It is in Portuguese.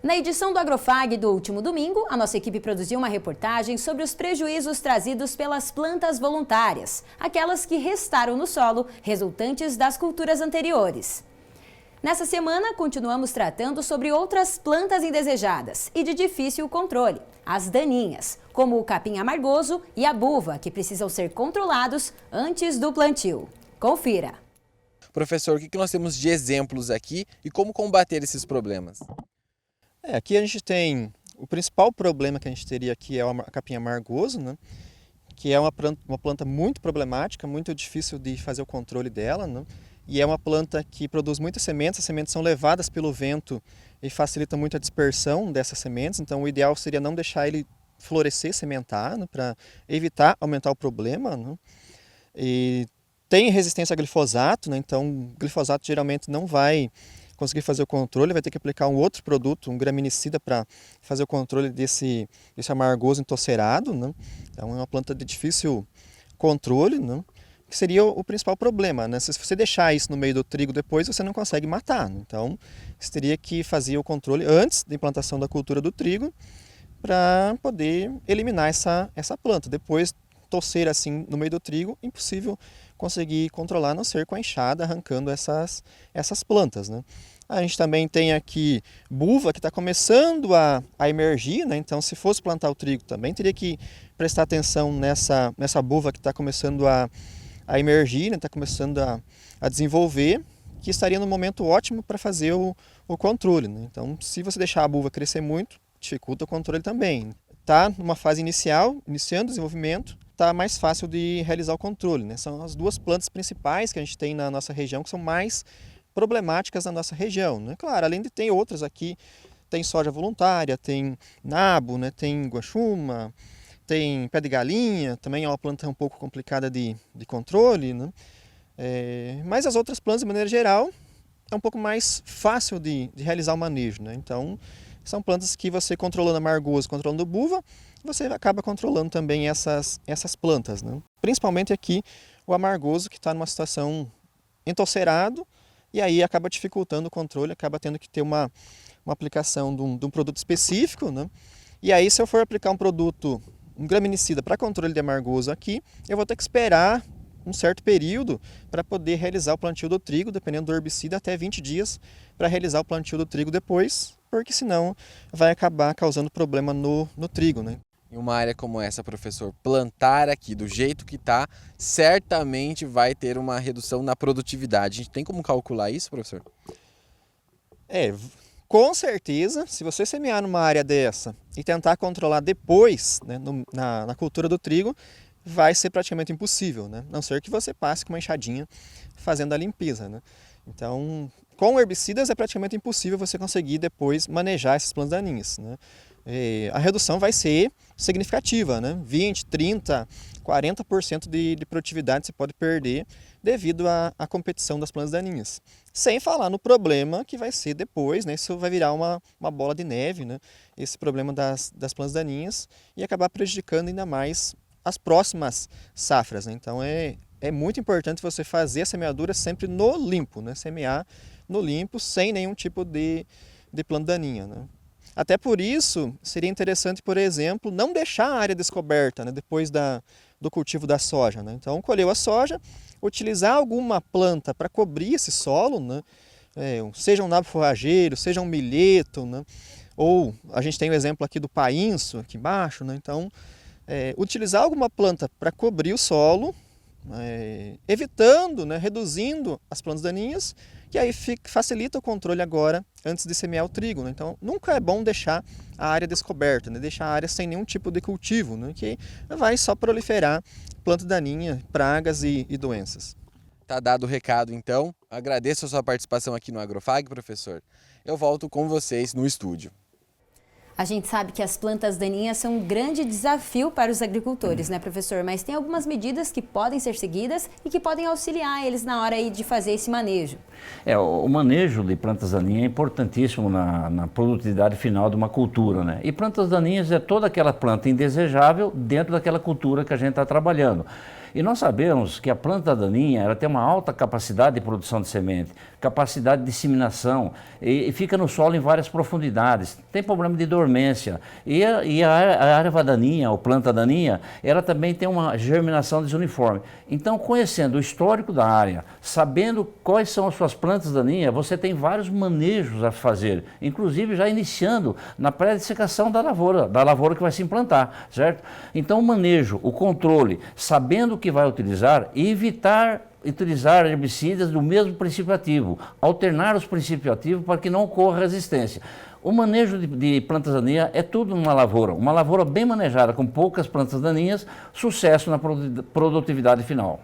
Na edição do Agrofag do último domingo, a nossa equipe produziu uma reportagem sobre os prejuízos trazidos pelas plantas voluntárias, aquelas que restaram no solo, resultantes das culturas anteriores. Nessa semana, continuamos tratando sobre outras plantas indesejadas e de difícil controle, as daninhas, como o capim amargoso e a buva, que precisam ser controlados antes do plantio. Confira! Professor, o que nós temos de exemplos aqui e como combater esses problemas? Aqui a gente tem o principal problema que a gente teria aqui é o capim amargoso, né? Que é uma planta muito problemática, muito difícil de fazer o controle dela, né? E é uma planta que produz muitas sementes, as sementes são levadas pelo vento e facilita muito a dispersão dessas sementes, então o ideal seria não deixar ele florescer, sementar, né? Para evitar aumentar o problema, né? E tem resistência a glifosato, né? Então o glifosato geralmente não vai conseguir fazer o controle, vai ter que aplicar um outro produto, um graminicida, para fazer o controle desse amargoso entorcerado, né? Então é uma planta de difícil controle, né? Que seria o principal problema, né? Se você deixar isso no meio do trigo depois, você não consegue matar, né? Então você teria que fazer o controle antes da implantação da cultura do trigo para poder eliminar essa planta. Depois, torcer assim no meio do trigo, impossível conseguir controlar, a não ser com a enxada arrancando essas plantas, né? A gente também tem aqui buva que está começando a emergir, né? Então se fosse plantar o trigo também teria que prestar atenção nessa buva que está começando a emergir, né? Está começando a desenvolver, que estaria no momento ótimo para fazer o controle, né? Então se você deixar a buva crescer muito, dificulta o controle também. Está numa fase inicial, iniciando o desenvolvimento, está mais fácil de realizar o controle, né? São as duas plantas principais que a gente tem na nossa região que são mais problemáticas na nossa região, né? Claro, além de ter outras aqui, tem soja voluntária, tem nabo, né? Tem guaxuma, tem pé de galinha, também é uma planta um pouco complicada de controle, né? Mas as outras plantas, de maneira geral, é um pouco mais fácil de realizar o manejo, né? Então, são plantas que você controlando amargoso, controlando buva, você acaba controlando também essas plantas, né? Principalmente aqui o amargoso, que está numa situação entorcerado, e aí acaba dificultando o controle, acaba tendo que ter uma aplicação de um produto específico, né? E aí se eu for aplicar um graminicida para controle de amargoso aqui, eu vou ter que esperar um certo período para poder realizar o plantio do trigo, dependendo do herbicida, até 20 dias para realizar o plantio do trigo depois, porque senão vai acabar causando problema no trigo, né? Em uma área como essa, professor, plantar aqui do jeito que está, certamente vai ter uma redução na produtividade. A gente tem como calcular isso, professor? Com certeza, se você semear numa área dessa e tentar controlar depois, né, na cultura do trigo, vai ser praticamente impossível, né? A não ser que você passe com uma enxadinha fazendo a limpeza, né? Então, com herbicidas é praticamente impossível você conseguir depois manejar essas plantas daninhas, né? A redução vai ser significativa, né? 20, 30, 40% de produtividade você pode perder devido à competição das plantas daninhas. Sem falar no problema que vai ser depois, né? Isso vai virar uma bola de neve, né? Esse problema das plantas daninhas e acabar prejudicando ainda mais as próximas safras, né? Então é muito importante você fazer a semeadura sempre no limpo, né? Semear no limpo, sem nenhum tipo de planta daninha, né? Até por isso, seria interessante, por exemplo, não deixar a área descoberta, né, depois do cultivo da soja, né? Então, colheu a soja, utilizar alguma planta para cobrir esse solo, né? Seja um nabo forrageiro, seja um milheto, né? Ou a gente tem o exemplo aqui do painço, aqui embaixo, né? Então, utilizar alguma planta para cobrir o solo, evitando, né, reduzindo as plantas daninhas, que aí facilita o controle agora antes de semear o trigo, né? Então nunca é bom deixar a área descoberta, né? Deixar a área sem nenhum tipo de cultivo, né? Que vai só proliferar planta daninha, pragas e doenças. Tá dado o recado então, agradeço a sua participação aqui no Agrofag, professor. Eu volto com vocês no estúdio. A gente sabe que as plantas daninhas são um grande desafio para os agricultores, né, professor? Mas tem algumas medidas que podem ser seguidas e que podem auxiliar eles na hora aí de fazer esse manejo. O manejo de plantas daninhas é importantíssimo na produtividade final de uma cultura, né? E plantas daninhas é toda aquela planta indesejável dentro daquela cultura que a gente está trabalhando. E nós sabemos que a planta daninha ela tem uma alta capacidade de produção de semente, capacidade de disseminação e fica no solo em várias profundidades. Tem problema de dormência. E a erva daninha, ou planta daninha, ela também tem uma germinação desuniforme. Então, conhecendo o histórico da área, sabendo quais são as suas plantas daninhas, você tem vários manejos a fazer, inclusive já iniciando na pré-dessecação da lavoura que vai se implantar, certo? Então, o manejo, o controle, sabendo o que vai utilizar e evitar utilizar herbicidas do mesmo princípio ativo, alternar os princípios ativos para que não ocorra resistência. O manejo de plantas daninhas é tudo numa lavoura bem manejada, com poucas plantas daninhas, sucesso na produtividade final.